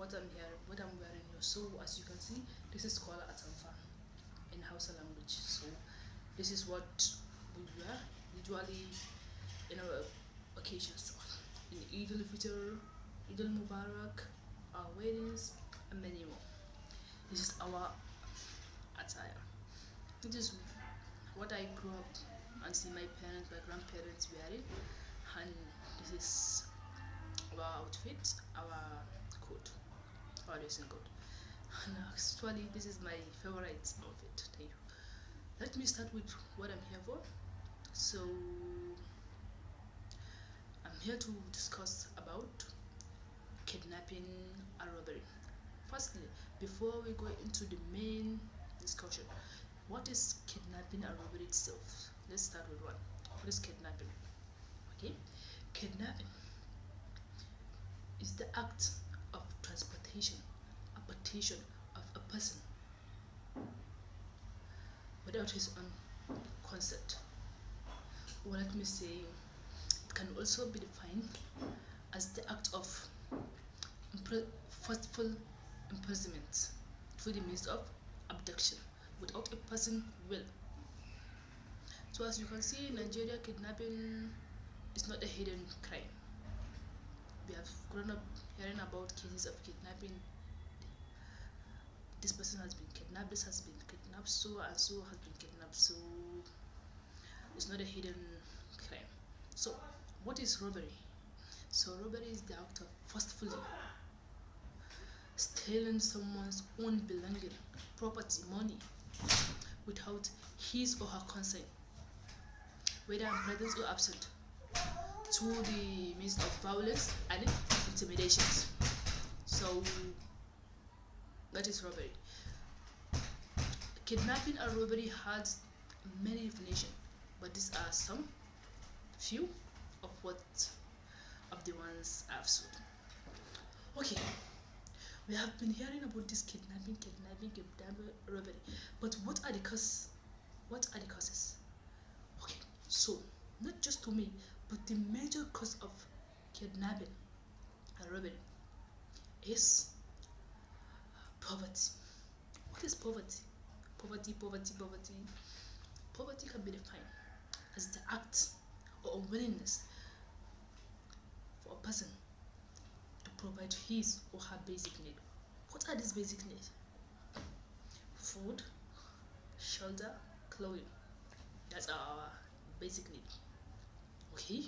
what I'm wearing here. So as you can see, this is called atamfa in Hausa language. So this is what we wear usually in our occasions, in Eid al-Fitr, Eid al-Mubarak, our weddings, and many more. This is our attire. This is what I grew up and see my parents, my grandparents wearing, and this is our outfit, our coat, our dressing code. And actually, this is my favorite outfit. Thank you. Let me start with what I'm here for. So, I'm here to discuss about kidnapping and robbery. Firstly, before we go into the main discussion, what is kidnapping and robbery itself? Let's start with one. What is kidnapping? Okay, kidnapping is the act of transportation, apportation of a person without his own consent. Or let me say, it can also be defined as the act of forceful imprisonment through the means of abduction without a person's will. So as you can see, in Nigeria, kidnapping is not a hidden crime. We have grown up hearing about cases of kidnapping. This person has been kidnapped, this has been kidnapped, so and so has been kidnapped. So it's not a hidden crime. So what is robbery? So robbery is the act of forcefully stealing someone's own belonging, property, money, without his or her consent, whether present or absent, through the means of violence and intimidations. So that is robbery. Kidnapping and robbery has many definitions, but these are some few of the ones I've sold. Okay, we have been hearing about this kidnapping, robbery, but what are the causes? What are the causes? Okay, so not just to me, but the major cause of kidnapping and robbery is poverty. What is poverty? Poverty can be defined as the act or unwillingness for a person to provide his or her basic need. What are these basic needs? Food, shelter, clothing. That's our basic need. Okay.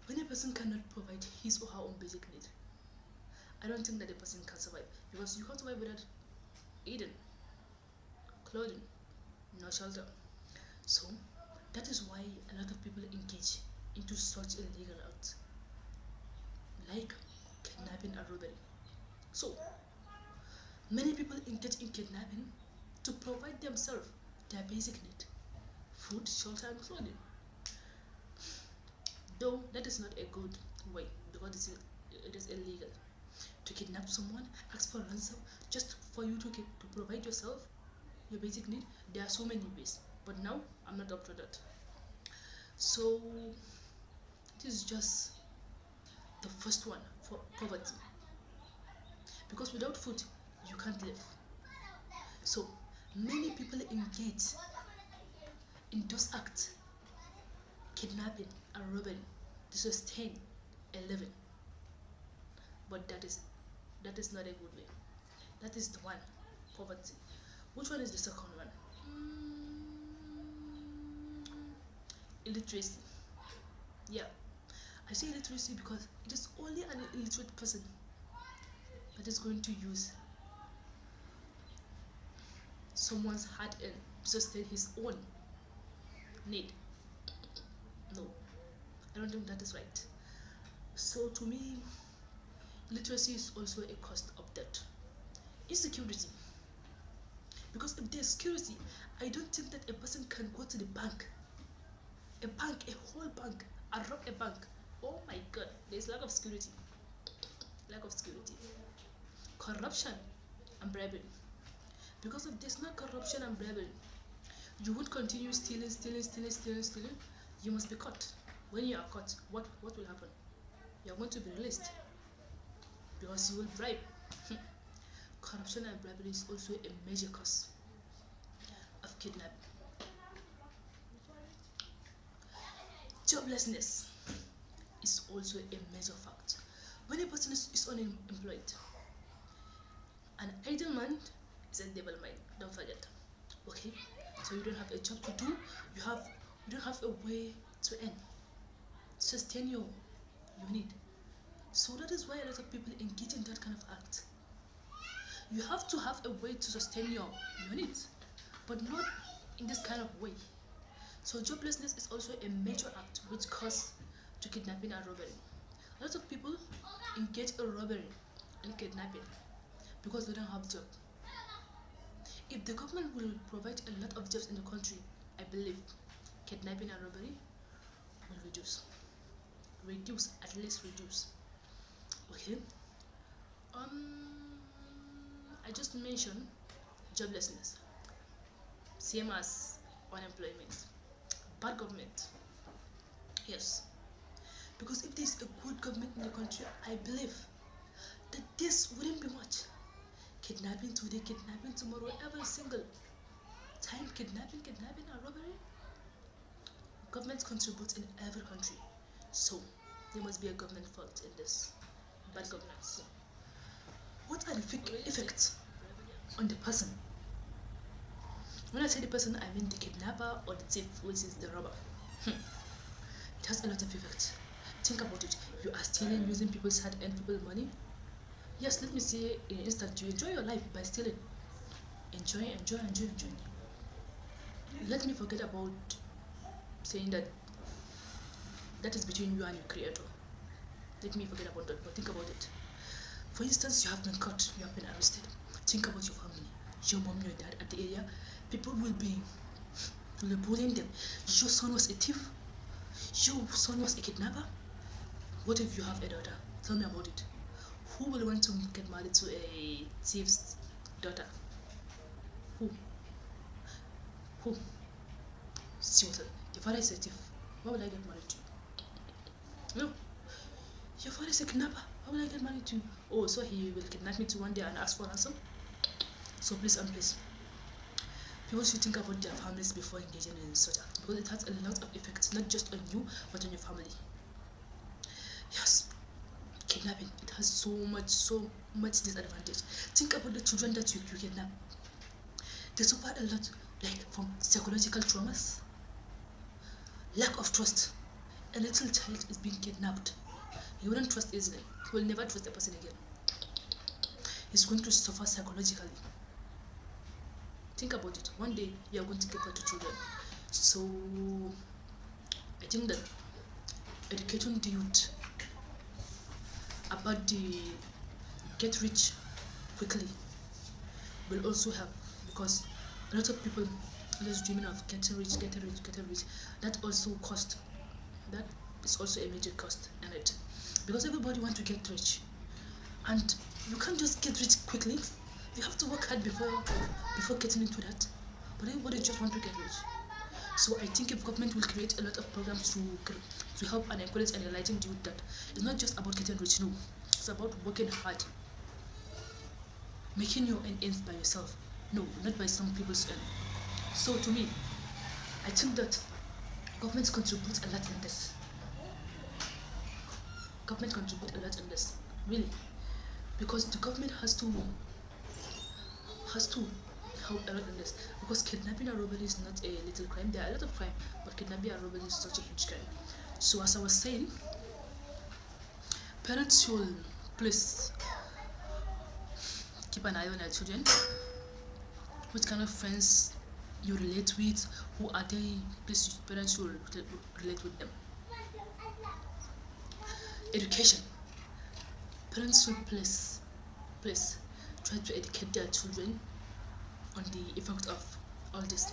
When a person cannot provide his or her own basic need, I don't think that a person can survive, because you can't survive without eating, clothing, no shelter. So that is why a lot of people engage into such illegal acts like kidnapping and robbery. So many people engage in kidnapping to provide themselves their basic need, food, shelter, and clothing. Though that is not a good way, because it is illegal to kidnap someone, ask for ransom just for you to provide yourself your basic need. There are so many ways, but now I'm not up to that. So this is just the first one, for poverty, because without food you can't live. So many people engage in those acts, kidnapping and robbery, to sustain a living, but that is not a good way. That is the one, poverty. Which one is the second one? Illiteracy. Yeah, I say illiteracy because it is only an illiterate person that is going to use someone's hard earned to sustain his own need. No, I don't think that is right. So to me, literacy is also a cost of debt. Insecurity. Because if there's security, I don't think that a person can go to the bank, a whole bank, and rob a bank. Oh my god, there's lack of security. Corruption and bribery. Because if there's no corruption and bribery, you would continue stealing. You must be caught. When you are caught, what will happen? you're going to be released because you will bribe. Corruption and bribery is also a major cause of kidnapping. Joblessness is also a major fact. When a person is unemployed, an idle mind is a devil mind. Don't forget. Okay, so you don't have a job to do. You don't have a way to earn, sustain your need. So that is why a lot of people engage in that kind of act. You have to have a way to sustain your needs, but not in this kind of way. So joblessness is also a major act which causes to kidnapping and robbery. A lot of people engage in robbery and kidnapping because they don't have job. If the government will provide a lot of jobs in the country, I believe kidnapping and robbery will reduce. Reduce, at least reduce. Okay. I just mentioned joblessness, same as unemployment, bad government. Yes, because if there's a good government in the country, I believe that this wouldn't be much. Kidnapping today, kidnapping tomorrow, every single time, kidnapping and robbery. Government contributes in every country, so there must be a government fault in this bad governance. What are the effects on the person? When I say the person, I mean the kidnapper or the thief, which is the robber. It has a lot of effects. Think about it. You are stealing, using people's hard-earned people's money. Yes, let me say in an instant, you enjoy your life by stealing. Enjoy. Let me forget about saying that is between you and your creator. Let me forget about that, but think about it. For instance, you have been caught, you have been arrested. Think about your family, your mom, your dad at the area. People will be bullying them. Your son was a thief. Your son was a kidnapper. What if you have a daughter? Tell me about it. Who will want to get married to a thief's daughter? Who? Seriously, your father is a thief. Why would I get married to you? No. Your father is a kidnapper. Why would I get married to you? Oh, so he will kidnap me to one day and ask for ransom? So please, people should think about their families before engaging in such act, because it has a lot of effects, not just on you, but on your family. Yes, kidnapping, it has so much disadvantage. Think about the children that you kidnap. They suffer a lot, like from psychological traumas, lack of trust. A little child is being kidnapped. He wouldn't trust easily. He will never trust a person again. He's going to suffer psychologically. Think about it. One day you are going to give birth to children. So I think that educating the youth about the get rich quickly will also help, because a lot of people are just dreaming of getting rich. That also cost. That is also a major cost in it, because everybody wants to get rich, and you can't just get rich quickly. You have to work hard before getting into that. But everybody just want to get rich. So I think if government will create a lot of programs to help and encourage and enlighten the youth, that it's not just about getting rich. No, it's about working hard, making your ends by yourself. No, not by some people's end. So to me, I think that government contributes a lot in this. Really, because the government has to help a lot in this, because kidnapping and robbery is not a little crime. There are a lot of crime, but kidnapping and robbery is such a huge crime. So as I was saying, parents should please keep an eye on their children. What kind of friends you relate with, who are they? Please, parents should relate with them. Education, parents should please try to educate their children on the effect of all this.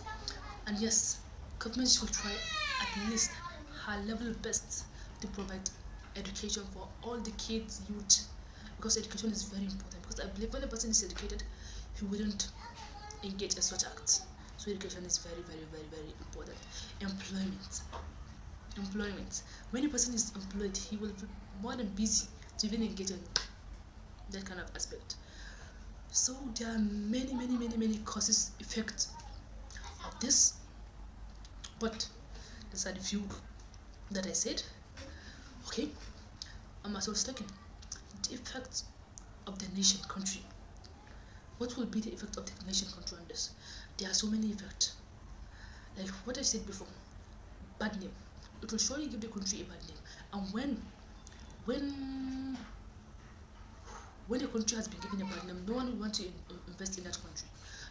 And yes, government should try at least her level best to provide education for all the kids, youth, because education is very important. Because I believe when a person is educated, he wouldn't engage in such acts. So education is very important. Employment. employment. When a person is employed, he will be more than busy to even engage in that kind of aspect. So there are many causes, effects of this, but these are the few that I said. Okay, as I was talking, the effects of the nation, country. What will be the effect of the nation, country on this? There are so many effects. Like what I said before, bad name. It will surely give the country a bad name. And when when a country has been given a bad name, no one will want to invest in that country.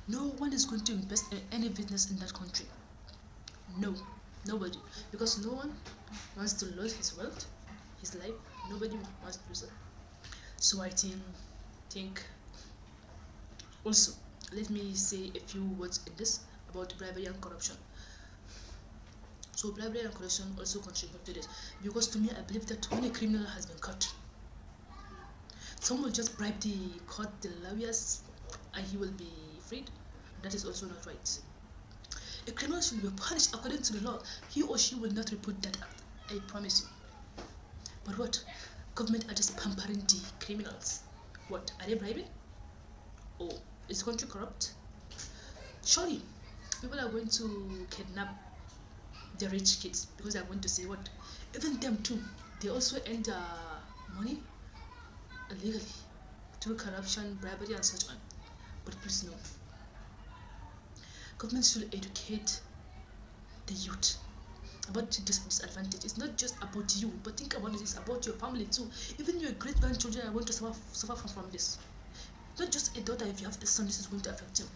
No one is going to invest in any business in that country. No, nobody, because no one wants to lose his wealth, his life. Nobody wants to lose it. So I think also, let me say a few words in this about bribery and corruption. So bribery and corruption also contribute to this, because to me I believe that when a criminal has been caught, some will just bribe the court, the lawyers, and he will be freed. That is also not right. A criminal should be punished according to the law. He or she will not report that act, I promise you. But what? Government are just pampering the criminals. What? Are they bribing? Oh, is the country corrupt? Surely, people are going to kidnap the rich kids because they are going to say what? Even them too, they also earn their money illegally through corruption, bribery, and such on. But please know, government should educate the youth about this disadvantage. It's not just about you, but think about it, it's about your family too. Even your great grandchildren are going to suffer from this. Not just a daughter, if you have a son, this is going to affect him.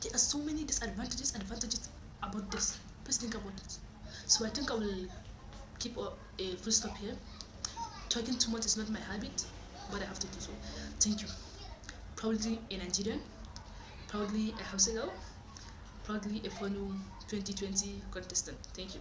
There are so many disadvantages, advantages about this. Please think about it. So I think I will keep a full stop here. Talking too much is not my habit, but I have to do so. Thank you. Proudly a Nigerian, proudly a Hausa girl, proudly a FONU 2020 contestant. Thank you.